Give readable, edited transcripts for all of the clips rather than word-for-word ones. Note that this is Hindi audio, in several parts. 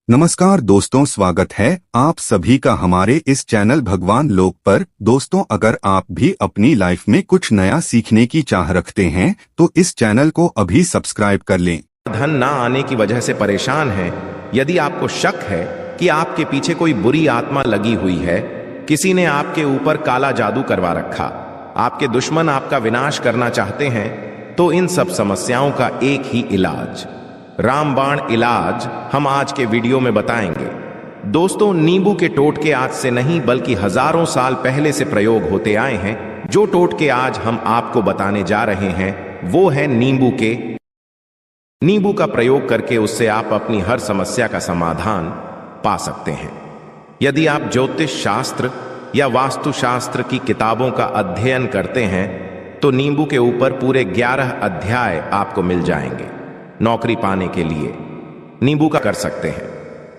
नमस्कार दोस्तों, स्वागत है आप सभी का हमारे इस चैनल भगवान लोक पर। दोस्तों, अगर आप भी अपनी लाइफ में कुछ नया सीखने की चाह रखते हैं तो इस चैनल को अभी सब्सक्राइब कर लें। धन ना आने की वजह से परेशान हैं, यदि आपको शक है कि आपके पीछे कोई बुरी आत्मा लगी हुई है, किसी ने आपके ऊपर काला जादू करवा रखा, आपके दुश्मन आपका विनाश करना चाहते हैं, तो इन सब समस्याओं का एक ही इलाज, रामबाण इलाज, हम आज के वीडियो में बताएंगे। दोस्तों, नींबू के टोटके आज से नहीं बल्कि हजारों साल पहले से प्रयोग होते आए हैं। जो टोटके आज हम आपको बताने जा रहे हैं वो है नींबू का प्रयोग करके उससे आप अपनी हर समस्या का समाधान पा सकते हैं। यदि आप ज्योतिष शास्त्र या वास्तुशास्त्र की किताबों का अध्ययन करते हैं तो नींबू के ऊपर पूरे 11 अध्याय आपको मिल जाएंगे। नौकरी पाने के लिए नींबू का कर सकते हैं।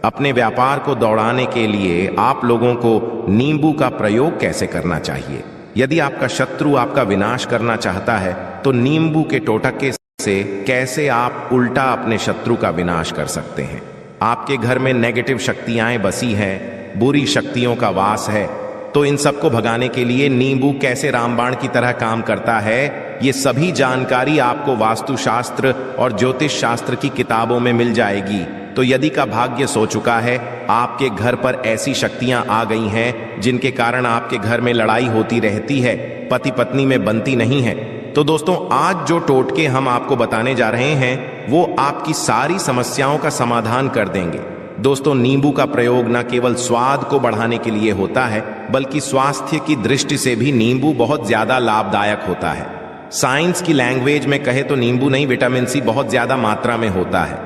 अपने व्यापार को दौड़ाने के लिए आप लोगों को नींबू का प्रयोग कैसे करना चाहिए। यदि आपका शत्रु आपका विनाश करना चाहता है तो नींबू के टोटके से कैसे आप उल्टा अपने शत्रु का विनाश कर सकते हैं। आपके घर में नेगेटिव शक्तियां बसी हैं, बुरी शक्तियों का वास है, तो इन सबको भगाने के लिए नींबू कैसे रामबाण की तरह काम करता है, ये सभी जानकारी आपको वास्तुशास्त्र और ज्योतिष शास्त्र की किताबों में मिल जाएगी। तो यदि का भाग्य सो चुका है, आपके घर पर ऐसी शक्तियां आ गई हैं जिनके कारण आपके घर में लड़ाई होती रहती है, पति पत्नी में बनती नहीं है, तो दोस्तों आज जो टोटके हम आपको बताने जा रहे हैं वो आपकी सारी समस्याओं का समाधान कर देंगे। दोस्तों, नींबू का प्रयोग न केवल स्वाद को बढ़ाने के लिए होता है बल्कि स्वास्थ्य की दृष्टि से भी नींबू बहुत ज्यादा लाभदायक होता है। साइंस की लैंग्वेज में कहे तो नींबू नहीं, विटामिन सी बहुत ज्यादा मात्रा में होता है।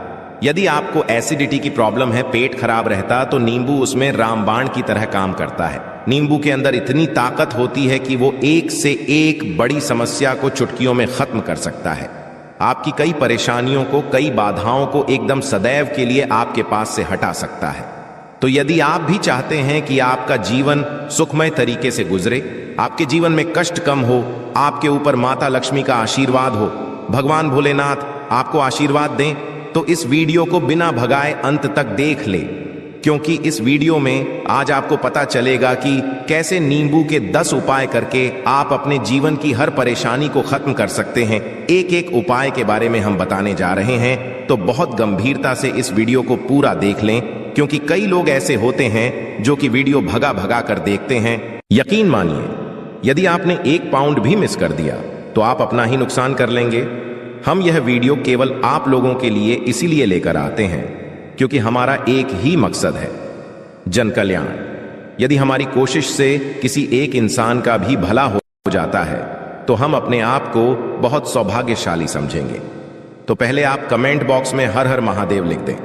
यदि आपको एसिडिटी की प्रॉब्लम है, पेट खराब रहता, तो नींबू उसमें रामबाण की तरह काम करता है। नींबू के अंदर इतनी ताकत होती है कि वो एक से एक बड़ी समस्या को चुटकियों में खत्म कर सकता है। आपकी कई परेशानियों को, कई बाधाओं को एकदम सदैव के लिए आपके पास से हटा सकता है। तो यदि आप भी चाहते हैं कि आपका जीवन सुखमय तरीके से गुजरे, आपके जीवन में कष्ट कम हो, आपके ऊपर माता लक्ष्मी का आशीर्वाद हो, भगवान भोलेनाथ आपको आशीर्वाद दें, तो इस वीडियो को बिना भगाए अंत तक देख ले, क्योंकि इस वीडियो में आज आपको पता चलेगा कि कैसे नींबू के 10 उपाय करके आप अपने जीवन की हर परेशानी को खत्म कर सकते हैं। एक एक उपाय के बारे में हम बताने जा रहे हैं, तो बहुत गंभीरता से इस वीडियो को पूरा देख लें, क्योंकि कई लोग ऐसे होते हैं जो कि वीडियो भगा भगा कर देखते हैं। यकीन मानिए, यदि आपने 1 पाउंड भी मिस कर दिया तो आप अपना ही नुकसान कर लेंगे। हम यह वीडियो केवल आप लोगों के लिए इसीलिए लेकर आते हैं क्योंकि हमारा एक ही मकसद है, जन कल्याण। यदि हमारी कोशिश से किसी एक इंसान का भी भला हो जाता है तो हम अपने आप को बहुत सौभाग्यशाली समझेंगे। तो पहले आप कमेंट बॉक्स में हर हर महादेव लिख दें,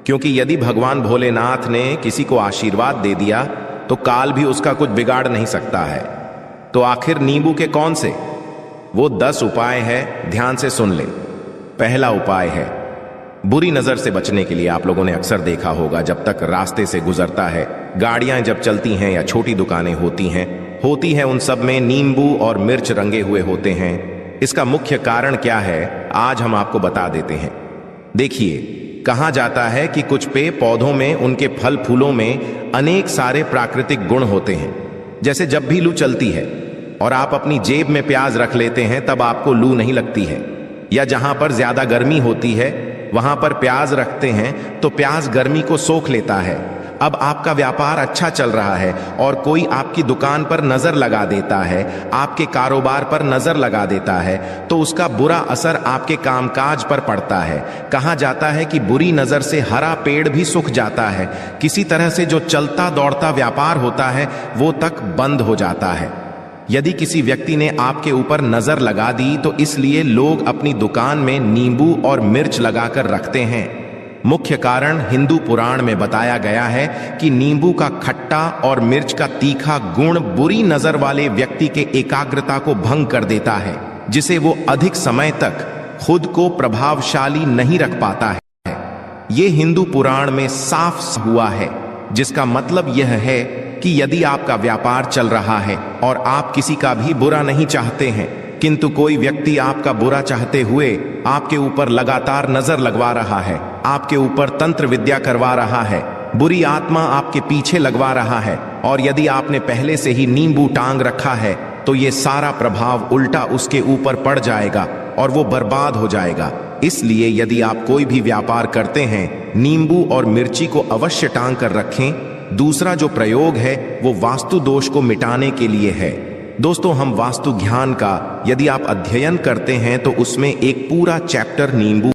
क्योंकि यदि भगवान भोलेनाथ ने किसी को आशीर्वाद दे दिया तो काल भी उसका कुछ बिगाड़ नहीं सकता है। तो आखिर नींबू के कौन से वो 10 उपाय है, ध्यान से सुन ले। पहला उपाय है बुरी नजर से बचने के लिए। आप लोगों ने अक्सर देखा होगा, जब तक रास्ते से गुजरता है, गाड़ियां जब चलती हैं या छोटी दुकानें होती हैं उन सब में नींबू और मिर्च रंगे हुए होते हैं। इसका मुख्य कारण क्या है आज हम आपको बता देते हैं। देखिए, कहा जाता है कि कुछ पेड़ पौधों में, उनके फल फूलों में अनेक सारे प्राकृतिक गुण होते हैं। जैसे जब भी लू चलती है और आप अपनी जेब में प्याज रख लेते हैं तब आपको लू नहीं लगती है, या जहां पर ज्यादा गर्मी होती है वहां पर प्याज रखते हैं तो प्याज गर्मी को सोख लेता है। अब आपका व्यापार अच्छा चल रहा है और कोई आपकी दुकान पर नजर लगा देता है, आपके कारोबार पर नजर लगा देता है, तो उसका बुरा असर आपके कामकाज पर पड़ता है। कहा जाता है कि बुरी नजर से हरा पेड़ भी सूख जाता है। किसी तरह से जो चलता दौड़ता व्यापार होता है वो तक बंद हो जाता है। यदि किसी व्यक्ति ने आपके ऊपर नजर लगा दी तो इसलिए लोग अपनी दुकान में नींबू और मिर्च लगाकर रखते हैं। मुख्य कारण हिंदू पुराण में बताया गया है कि नींबू का खट्टा और मिर्च का तीखा गुण बुरी नजर वाले व्यक्ति के एकाग्रता को भंग कर देता है, जिसे वो अधिक समय तक खुद को प्रभावशाली नहीं रख पाता है। ये हिंदू पुराण में साफ हुआ है, जिसका मतलब यह है कि यदि आपका व्यापार चल रहा है और आप किसी का भी बुरा नहीं चाहते हैं, किंतु कोई व्यक्ति आपका बुरा चाहते हुए आपके ऊपर लगातार नजर लगवा रहा है, आपके ऊपर तंत्र विद्या करवा रहा है, बुरी आत्मा आपके पीछे लगवा रहा है, और यदि आपने पहले से ही नींबू टांग रखा है तो ये सारा प्रभाव उल्टा उसके ऊपर पड़ जाएगा और वो बर्बाद हो जाएगा। इसलिए यदि आप कोई भी व्यापार करते हैं, नींबू और मिर्ची को अवश्य टांग कर रखें। दूसरा जो प्रयोग है वो वास्तु दोष को मिटाने के लिए है। दोस्तों, हम वास्तु ज्ञान का यदि आप अध्ययन करते हैं तो उसमें एक पूरा चैप्टर नींबू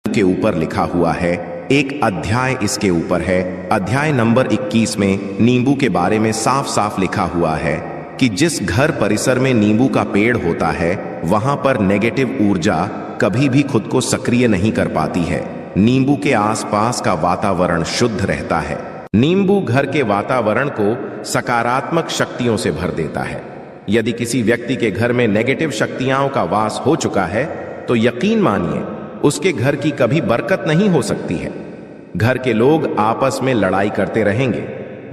के ऊपर लिखा हुआ है, एक अध्याय इसके ऊपर है। अध्याय नंबर 21 में नींबू के बारे में साफ साफ लिखा हुआ है कि जिस घर परिसर में नींबू का पेड़ होता है वहां पर नेगेटिव ऊर्जा कभी भी खुद को सक्रिय नहीं कर पाती है। नींबू के आसपास का वातावरण शुद्ध रहता है। नींबू घर के वातावरण को सकारात्मक शक्तियों से भर देता है। यदि किसी व्यक्ति के घर में नेगेटिव शक्तियों का वास हो चुका है तो यकीन मानिए उसके घर की कभी बरकत नहीं हो सकती है। घर के लोग आपस में लड़ाई करते रहेंगे,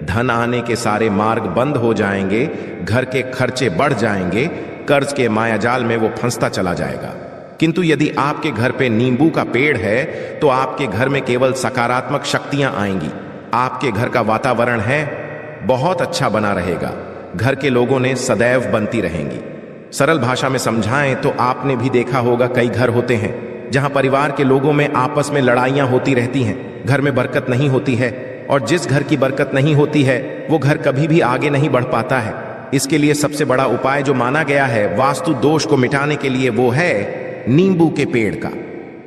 धन आने के सारे मार्ग बंद हो जाएंगे, घर के खर्चे बढ़ जाएंगे, कर्ज के मायाजाल में वो फंसता चला जाएगा। किंतु यदि आपके घर पे नींबू का पेड़ है तो आपके घर में केवल सकारात्मक शक्तियां आएंगी। आपके घर का वातावरण है बहुत अच्छा बना रहेगा। घर के लोगों ने सदैव बनती रहेंगी। सरल भाषा में समझाएं तो आपने भी देखा होगा कई घर होते हैं जहां परिवार के लोगों में आपस में लड़ाइयां होती रहती हैं, घर में बरकत नहीं होती है, और जिस घर की बरकत नहीं होती है वो घर कभी भी आगे नहीं बढ़ पाता है। इसके लिए सबसे बड़ा उपाय जो माना गया है वास्तु दोष को मिटाने के लिए वो है नींबू के पेड़ का।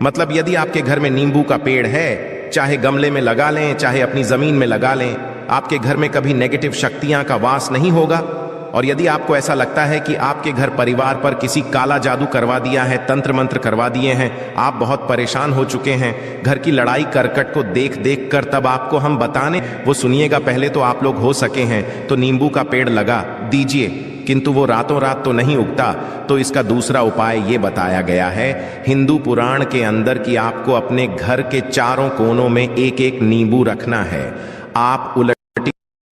मतलब यदि आपके घर में नींबू का पेड़ है, चाहे गमले में लगा लें चाहे अपनी जमीन में लगा लें, आपके घर में कभी नेगेटिव शक्तियां का वास नहीं होगा। और यदि आपको ऐसा लगता है कि आपके घर परिवार पर किसी काला जादू करवा दिया है, तंत्र मंत्र करवा दिए हैं, आप बहुत परेशान हो चुके हैं घर की लड़ाई करकट को देख देख कर, तब आपको हम बताने वो सुनिएगा। पहले तो आप लोग हो सके हैं तो नींबू का पेड़ लगा दीजिए, किंतु वो रातों रात तो नहीं उगता। तो इसका दूसरा उपाय ये बताया गया है हिंदू पुराण के अंदर कि आपको अपने घर के चारों कोनों में एक एक नींबू रखना है। आप उलटी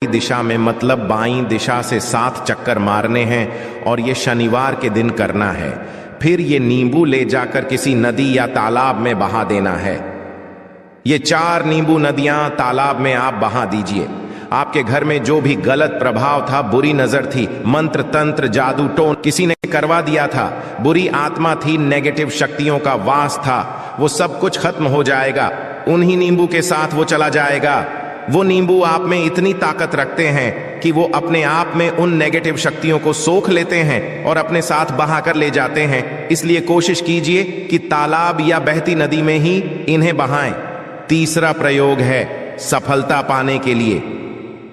दिशा में मतलब बाईं दिशा से 7 चक्कर मारने हैं और ये शनिवार के दिन करना है। फिर ये नींबू ले जाकर किसी नदी या तालाब में बहा देना है। ये 4 नींबू नदियां तालाब में आप बहा दीजिए। आपके घर में जो भी गलत प्रभाव था, बुरी नजर थी, मंत्र तंत्र जादू टोन किसी ने करवा दिया था, बुरी आत्मा थी, नेगेटिव शक्तियों का वास था, वो सब कुछ खत्म हो जाएगा। उन्हीं नींबू के साथ वो चला जाएगा। वो नींबू आप में इतनी ताकत रखते हैं कि वो अपने आप में उन नेगेटिव शक्तियों को सोख लेते हैं और अपने साथ बहा कर ले जाते हैं। इसलिए कोशिश कीजिए कि तालाब या बहती नदी में ही इन्हें बहाएं। तीसरा प्रयोग है सफलता पाने के लिए।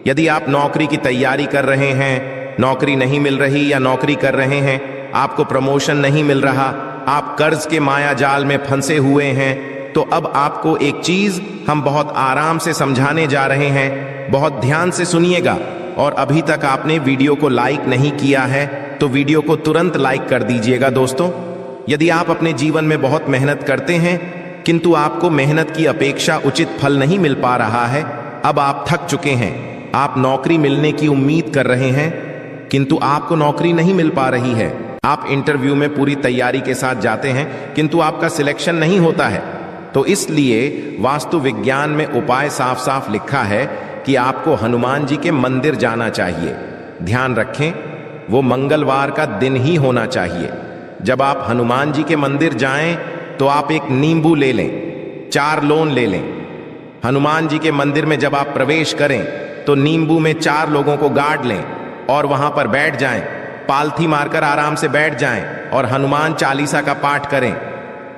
यदि आप नौकरी की तैयारी कर रहे हैं, नौकरी नहीं मिल रही, या नौकरी कर रहे हैं आपको प्रमोशन नहीं मिल रहा, आप कर्ज के माया जाल में फंसे हुए हैं, तो अब आपको एक चीज हम बहुत आराम से समझाने जा रहे हैं। बहुत ध्यान से सुनिएगा। और अभी तक आपने वीडियो को लाइक नहीं किया है तो वीडियो को तुरंत लाइक कर दीजिएगा। दोस्तों, यदि आप अपने जीवन में बहुत मेहनत करते हैं किंतु आपको मेहनत की अपेक्षा उचित फल नहीं मिल पा रहा है, अब आप थक चुके हैं, आप नौकरी मिलने की उम्मीद कर रहे हैं किंतु आपको नौकरी नहीं मिल पा रही है, आप इंटरव्यू में पूरी तैयारी के साथ जाते हैं किंतु आपका सिलेक्शन नहीं होता है, तो इसलिए वास्तु विज्ञान में उपाय साफ साफ लिखा है कि आपको हनुमान जी के मंदिर जाना चाहिए। ध्यान रखें, वो मंगलवार का दिन ही होना चाहिए। जब आप हनुमान जी के मंदिर जाएं तो आप एक नींबू ले लें, 4 लोन ले लें। हनुमान जी के मंदिर में जब आप प्रवेश करें तो नींबू में 4 लोगों को गाड़ लें और वहां पर बैठ जाएं, पालथी मारकर आराम से बैठ जाएं और हनुमान चालीसा का पाठ करें।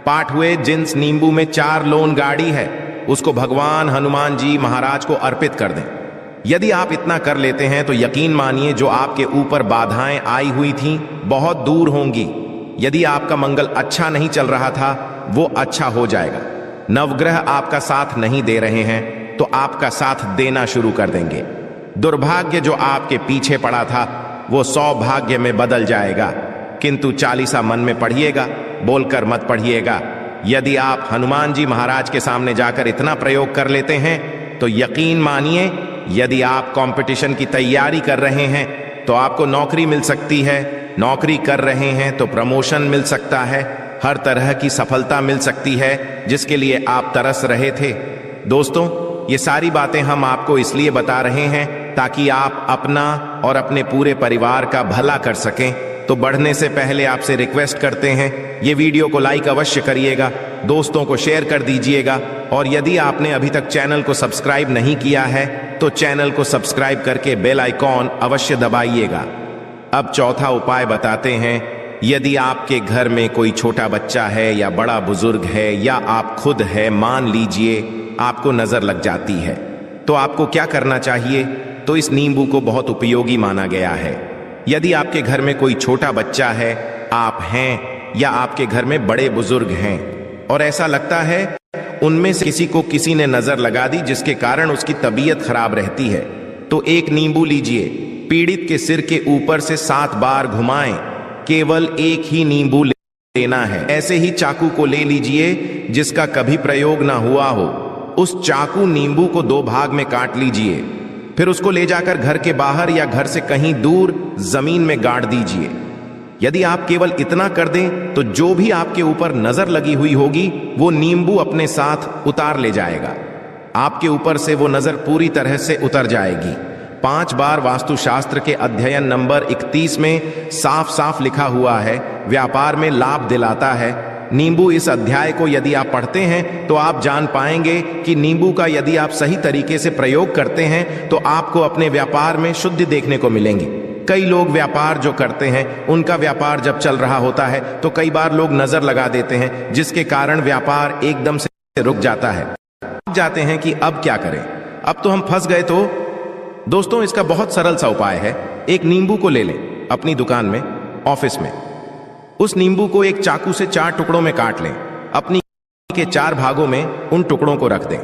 पाठ हुए जिस नींबू में 4 लोन गाड़ी है उसको भगवान हनुमान जी महाराज को अर्पित कर दें। यदि आप इतना कर लेते हैं तो यकीन मानिए जो आपके ऊपर बाधाएं आई हुई थीं बहुत दूर होंगी। यदि आपका मंगल अच्छा नहीं चल रहा था वो अच्छा हो जाएगा। नवग्रह आपका साथ नहीं दे रहे हैं तो आपका साथ देना शुरू कर देंगे। दुर्भाग्य जो आपके पीछे पड़ा था वो सौभाग्य में बदल जाएगा। किंतु चालीसा मन में पढ़िएगा, बोलकर मत पढ़िएगा। यदि आप हनुमान जी महाराज के सामने जाकर इतना प्रयोग कर लेते हैं तो यकीन मानिए यदि आप कंपटीशन की तैयारी कर रहे हैं तो आपको नौकरी मिल सकती है। नौकरी कर रहे हैं तो प्रमोशन मिल सकता है, हर तरह की सफलता मिल सकती है जिसके लिए आप तरस रहे थे। दोस्तों, ये सारी बातें हम आपको इसलिए बता रहे हैं ताकि आप अपना और अपने पूरे परिवार का भला कर सकें। तो बढ़ने से पहले आपसे रिक्वेस्ट करते हैं, ये वीडियो को लाइक अवश्य करिएगा, दोस्तों को शेयर कर दीजिएगा, और यदि आपने अभी तक चैनल को सब्सक्राइब नहीं किया है तो चैनल को सब्सक्राइब करके बेल आइकॉन अवश्य दबाइएगा। अब चौथा उपाय बताते हैं। यदि आपके घर में कोई छोटा बच्चा है या बड़ा बुजुर्ग है या आप खुद है, मान लीजिए आपको नजर लग जाती है, तो आपको क्या करना चाहिए? तो इस नींबू को बहुत उपयोगी माना गया है। यदि आपके घर में कोई छोटा बच्चा है, आप हैं, या आपके घर में बड़े बुजुर्ग हैं और ऐसा लगता है उनमें से किसी को किसी ने नजर लगा दी जिसके कारण उसकी तबीयत खराब रहती है, तो एक नींबू लीजिए, पीड़ित के सिर के ऊपर से 7 बार घुमाएं। केवल एक ही नींबू लेना है। ऐसे ही चाकू को ले लीजिए जिसका कभी प्रयोग ना हुआ हो, उस चाकू नींबू को 2 भाग में काट लीजिए, फिर उसको ले जाकर घर के बाहर या घर से कहीं दूर जमीन में गाड़ दीजिए। यदि आप केवल इतना कर दें तो जो भी आपके ऊपर नजर लगी हुई होगी वो नींबू अपने साथ उतार ले जाएगा। आपके ऊपर से वो नजर पूरी तरह से उतर जाएगी। 5 बार वास्तुशास्त्र के अध्ययन नंबर 31 में साफ साफ लिखा हुआ है, व्यापार में लाभ दिलाता है। नींबू इस अध्याय को यदि आप पढ़ते हैं तो आप जान पाएंगे कि नींबू का यदि आप सही तरीके से प्रयोग करते हैं तो आपको अपने व्यापार में शुद्धि देखने को मिलेंगी। कई लोग व्यापार जो करते हैं उनका व्यापार जब चल रहा होता है तो कई बार लोग नजर लगा देते हैं जिसके कारण व्यापार एकदम से रुक जाता है। आप जाते हैं कि अब क्या करें, अब तो हम फंस गए। तो दोस्तों, इसका बहुत सरल सा उपाय है। एक नींबू को ले लें अपनी दुकान में, ऑफिस में, उस नींबू को एक चाकू से 4 टुकड़ों में काट लें, अपनी के 4 भागों में उन टुकड़ों को रख दें।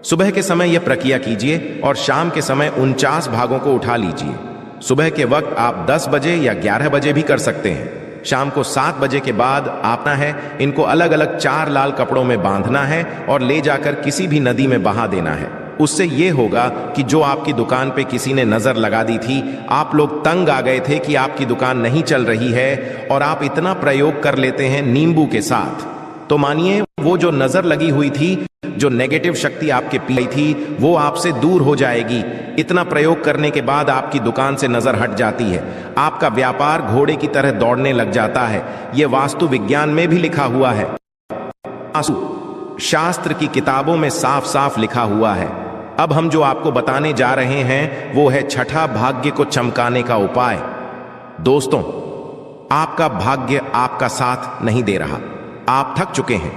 सुबह के समय यह प्रक्रिया कीजिए और शाम के समय 49 भागों को उठा लीजिए। सुबह के वक्त आप 10 बजे या 11 बजे भी कर सकते हैं। शाम को 7 बजे के बाद आपना है इनको अलग अलग 4 लाल कपड़ों में बांधना है और ले जाकर किसी भी नदी में बहा देना है। उससे यह होगा कि जो आपकी दुकान पे किसी ने नजर लगा दी थी, आप लोग तंग आ गए थे कि आपकी दुकान नहीं चल रही है और आप इतना प्रयोग कर लेते हैं नींबू के साथ, तो मानिए वो जो नजर लगी हुई थी, जो नेगेटिव शक्ति आपके पीछे थी, वो आपसे दूर हो जाएगी। इतना प्रयोग करने के बाद आपकी दुकान से नजर हट जाती है, आपका व्यापार घोड़े की तरह दौड़ने लग जाता है। यह वास्तु विज्ञान में भी लिखा हुआ है, वास्तु शास्त्र की किताबों में साफ साफ लिखा हुआ है। अब हम जो आपको बताने जा रहे हैं वो है छठा भाग्य को चमकाने का उपाय। दोस्तों, आपका भाग्य आपका साथ नहीं दे रहा, आप थक चुके हैं।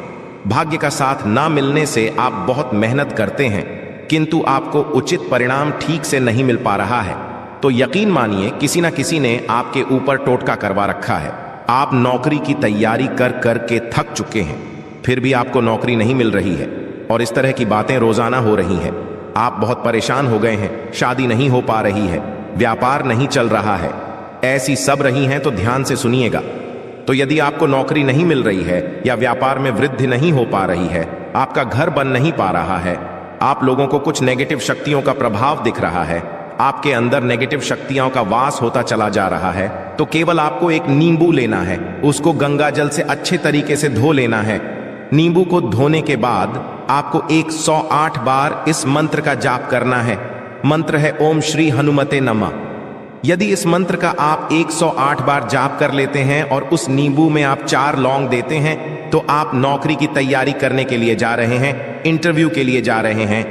भाग्य का साथ ना मिलने से आप बहुत मेहनत करते हैं किंतु आपको उचित परिणाम ठीक से नहीं मिल पा रहा है, तो यकीन मानिए किसी ना किसी ने आपके ऊपर टोटका करवा रखा है। आप नौकरी की तैयारी कर कर के थक चुके हैं, फिर भी आपको नौकरी नहीं मिल रही है और इस तरह की बातें रोजाना हो रही हैं। आप बहुत परेशान हो गए हैं, शादी नहीं हो पा रही है, व्यापार नहीं चल रहा है, ऐसी सब रही हैं तो ध्यान से सुनिएगा। तो यदि आपको नौकरी नहीं मिल रही है या व्यापार में वृद्धि नहीं हो पा रही है, आपका घर बन नहीं पा रहा है, आप लोगों को कुछ नेगेटिव शक्तियों का प्रभाव दिख रहा है, आपके अंदर नेगेटिव शक्तियों का वास होता चला जा रहा है, तो केवल आपको एक नींबू लेना है, उसको गंगा जल से अच्छे तरीके से धो लेना है। नींबू को धोने के बाद आपको 108 बार इस मंत्र का जाप करना है। मंत्र है ओम श्री हनुमते नमः। यदि इस मंत्र का आप 108 बार जाप कर लेते हैं और उस नींबू में आप 4 लौंग देते हैं, तो आप नौकरी की तैयारी करने के लिए जा रहे हैं, इंटरव्यू के लिए जा रहे हैं,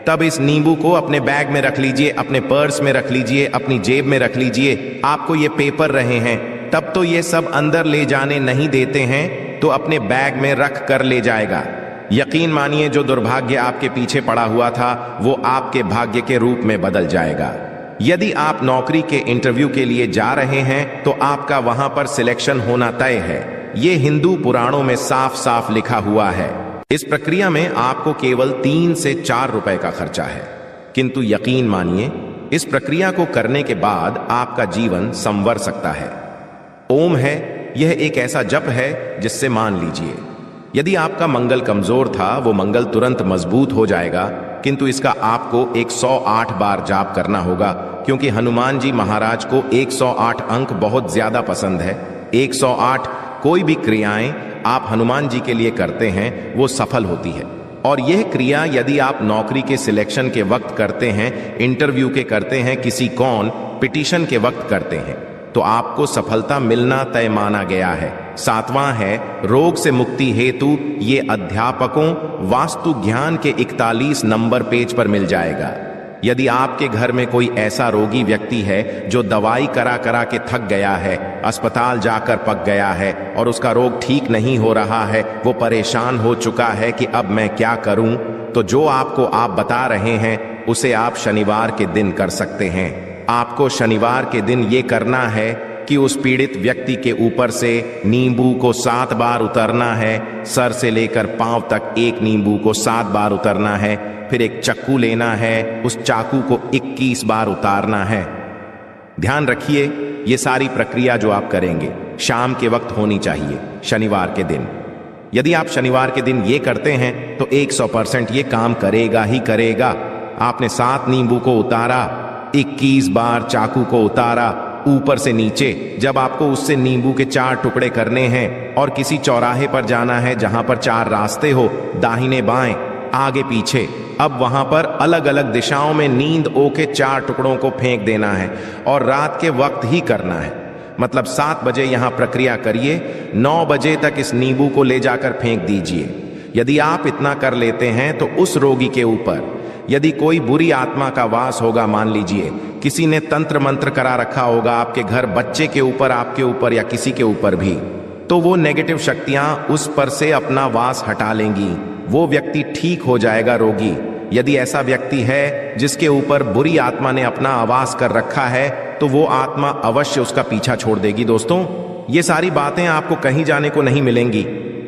तब इस नींबू को अपने बैग में रख लीजिए, अपने पर्स में रख लीजिए, अपनी जेब में रख लीजिए। आपको ये पेपर रहे हैं, तब तो ये सब अंदर ले जाने नहीं देते हैं, तो अपने बैग में रख कर ले जाएगा। यकीन मानिए जो दुर्भाग्य आपके पीछे पड़ा हुआ था वो आपके भाग्य के रूप में बदल जाएगा। यदि आप नौकरी के इंटरव्यू के लिए जा रहे हैं तो आपका वहां पर सिलेक्शन होना तय है। ये हिंदू पुराणों में साफ साफ लिखा हुआ है। इस प्रक्रिया में आपको केवल 3 से 4 रुपए का खर्चा है, किंतु यकीन मानिए इस प्रक्रिया को करने के बाद आपका जीवन संवर सकता है। ओम है, यह एक ऐसा जप है जिससे मान लीजिए यदि आपका मंगल कमजोर था वो मंगल तुरंत मजबूत हो जाएगा, किंतु इसका आपको 108 बार जाप करना होगा, क्योंकि हनुमान जी महाराज को 108 अंक बहुत ज्यादा पसंद है। 108 कोई भी क्रियाएं आप हनुमान जी के लिए करते हैं वो सफल होती है। और यह क्रिया यदि आप नौकरी के सिलेक्शन के वक्त करते हैं, इंटरव्यू के करते हैं, किसी पिटीशन के वक्त करते हैं, तो आपको सफलता मिलना तय माना गया है। 7वां है रोग से मुक्ति हेतु। ये अध्यापकों वास्तु ज्ञान के 41 नंबर पेज पर मिल जाएगा। यदि आपके घर में कोई ऐसा रोगी व्यक्ति है जो दवाई करा करा के थक गया है, अस्पताल जाकर पक गया है और उसका रोग ठीक नहीं हो रहा है, वो परेशान हो चुका है कि अब मैं क्या करूं, तो जो आपको आप बता रहे हैं उसे आप शनिवार के दिन कर सकते हैं। आपको शनिवार के दिन ये करना है कि उस पीड़ित व्यक्ति के ऊपर से नींबू को 7 बार उतरना है। सर से लेकर पांव तक एक नींबू को 7 बार उतरना है। फिर एक चाकू लेना है, उस चाकू को 21 बार उतारना है। ध्यान रखिए, ये सारी प्रक्रिया जो आप करेंगे शाम के वक्त होनी चाहिए, शनिवार के दिन। यदि आप शनिवार के दिन ये करते हैं तो 100% ये काम करेगा ही करेगा। आपने 7 नींबू को उतारा, 21 बार चाकू को उतारा ऊपर से नीचे। जब आपको उससे नींबू के 4 टुकड़े करने हैं और किसी चौराहे पर जाना है जहां पर 4 रास्ते हो, दाहिने बाएं आगे पीछे, अब वहां पर अलग अलग दिशाओं में नींद ओ के 4 टुकड़ों को फेंक देना है और रात के वक्त ही करना है। मतलब 7 बजे यहां प्रक्रिया करिए, 9 बजे तक इस नींबू को ले जाकर फेंक दीजिए। यदि आप इतना कर लेते हैं तो उस रोगी के ऊपर यदि कोई बुरी आत्मा का वास होगा, मान लीजिए किसी ने तंत्र मंत्र करा रखा होगा आपके घर, बच्चे के ऊपर, आपके ऊपर या किसी के ऊपर भी, तो वो नेगेटिव शक्तियां उस पर से अपना वास हटा लेंगी। वो व्यक्ति ठीक हो जाएगा, रोगी। यदि ऐसा व्यक्ति है जिसके ऊपर बुरी आत्मा ने अपना आवास कर रखा है तो वो आत्मा अवश्य उसका पीछा छोड़ देगी। दोस्तों, ये सारी बातें आपको कहीं जाने को नहीं मिलेंगी,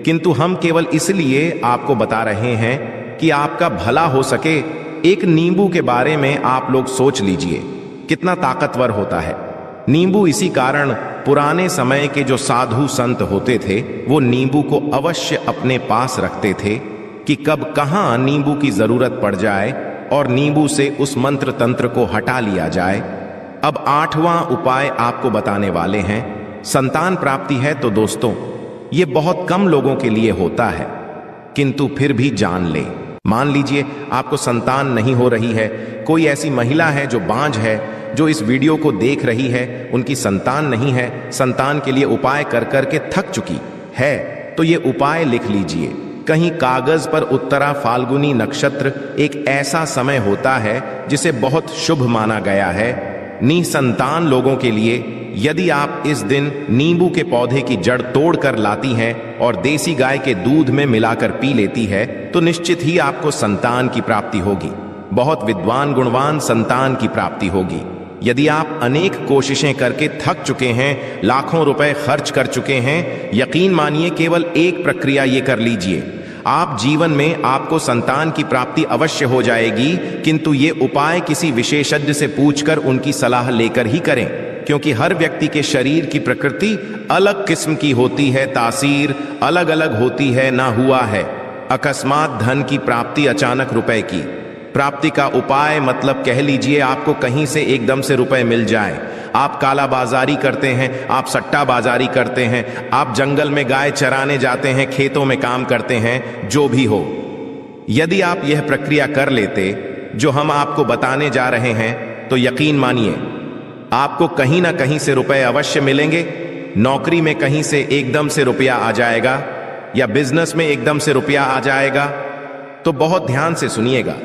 किंतु हम केवल इसलिए आपको बता रहे हैं कि आपका भला हो सके। एक नींबू के बारे में आप लोग सोच लीजिए कितना ताकतवर होता है नींबू। इसी कारण पुराने समय के जो साधु संत होते थे वो नींबू को अवश्य अपने पास रखते थे कि कब कहां नींबू की जरूरत पड़ जाए और नींबू से उस मंत्र तंत्र को हटा लिया जाए। अब 8वां उपाय आपको बताने वाले हैं। संतान प्राप्ति है तो दोस्तों ये बहुत कम लोगों के लिए होता है, किंतु फिर भी जान ले। मान लीजिए आपको संतान नहीं हो रही है, कोई ऐसी महिला है जो बांझ है, जो इस वीडियो को देख रही है, उनकी संतान नहीं है, संतान के लिए उपाय कर कर के थक चुकी है, तो ये उपाय लिख लीजिए कहीं कागज पर। उत्तरा फाल्गुनी नक्षत्र एक ऐसा समय होता है जिसे बहुत शुभ माना गया है निसंतान लोगों के लिए। यदि आप इस दिन नींबू के पौधे की जड़ तोड़कर लाती हैं और देसी गाय के दूध में मिलाकर पी लेती है तो निश्चित ही आपको संतान की प्राप्ति होगी, बहुत विद्वान गुणवान संतान की प्राप्ति होगी। यदि आप अनेक कोशिशें करके थक चुके हैं, लाखों रुपए खर्च कर चुके हैं, यकीन मानिए केवल एक प्रक्रिया ये कर लीजिए, आप जीवन में आपको संतान की प्राप्ति अवश्य हो जाएगी। किंतु ये उपाय किसी विशेषज्ञ से पूछकर उनकी सलाह लेकर ही करें, क्योंकि हर व्यक्ति के शरीर की प्रकृति अलग किस्म की होती है, तासीर अलग अलग होती है। ना हुआ है अकस्मात धन की प्राप्ति, अचानक रुपए की प्राप्ति का उपाय, मतलब कह लीजिए आपको कहीं से एकदम से रुपए मिल जाए। आप काला बाजारी करते हैं, आप सट्टा बाजारी करते हैं, आप जंगल में गाय चराने जाते हैं, खेतों में काम करते हैं, जो भी हो, यदि आप यह प्रक्रिया कर लेते जो हम आपको बताने जा रहे हैं तो यकीन मानिए आपको कहीं ना कहीं से रुपए अवश्य मिलेंगे। नौकरी में कहीं से एकदम से रुपया आ जाएगा या बिजनेस में एकदम से रुपया आ जाएगा। तो बहुत ध्यान से सुनिएगा,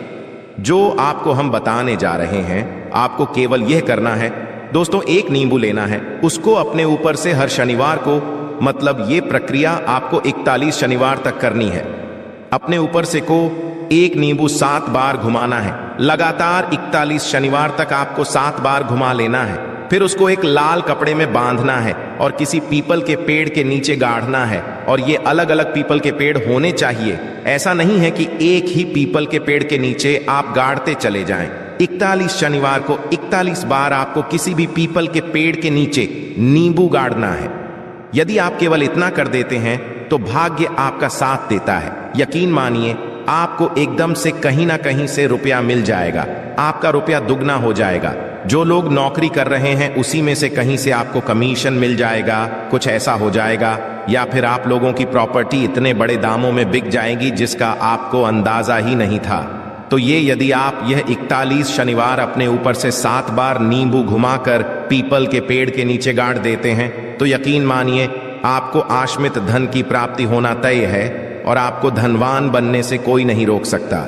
जो आपको हम बताने जा रहे हैं आपको केवल यह करना है दोस्तों, एक नींबू लेना है, उसको अपने ऊपर से हर शनिवार को, मतलब ये प्रक्रिया आपको 41 शनिवार तक करनी है। अपने ऊपर से को एक नींबू 7 बार घुमाना है, लगातार 41 शनिवार तक आपको 7 बार घुमा लेना है। फिर उसको एक लाल कपड़े में बांधना है और किसी पीपल के पेड़ के नीचे गाड़ना है। और ये अलग अलग पीपल के पेड़ होने चाहिए, ऐसा नहीं है कि एक ही पीपल के पेड़ के नीचे आप गाड़ते चले जाएं। 41 शनिवार को 41 बार आपको किसी भी पीपल के पेड़ के नीचे नींबू गाड़ना है। यदि आप केवल इतना कर देते हैं तो भाग्य आपका साथ देता है। यकीन मानिए आपको एकदम से कहीं ना कहीं से रुपया मिल जाएगा, आपका रुपया दुगना हो जाएगा। जो लोग नौकरी कर रहे हैं उसी में से कहीं से आपको कमीशन मिल जाएगा, कुछ ऐसा हो जाएगा। या फिर आप लोगों की प्रॉपर्टी इतने बड़े दामों में बिक जाएगी जिसका आपको अंदाजा ही नहीं था। तो ये यदि आप यह 41 शनिवार अपने ऊपर से 7 बार नींबू घुमाकर पीपल के पेड़ के नीचे गाड़ देते हैं तो यकीन मानिए आपको आश्मित धन की प्राप्ति होना तय है और आपको धनवान बनने से कोई नहीं रोक सकता।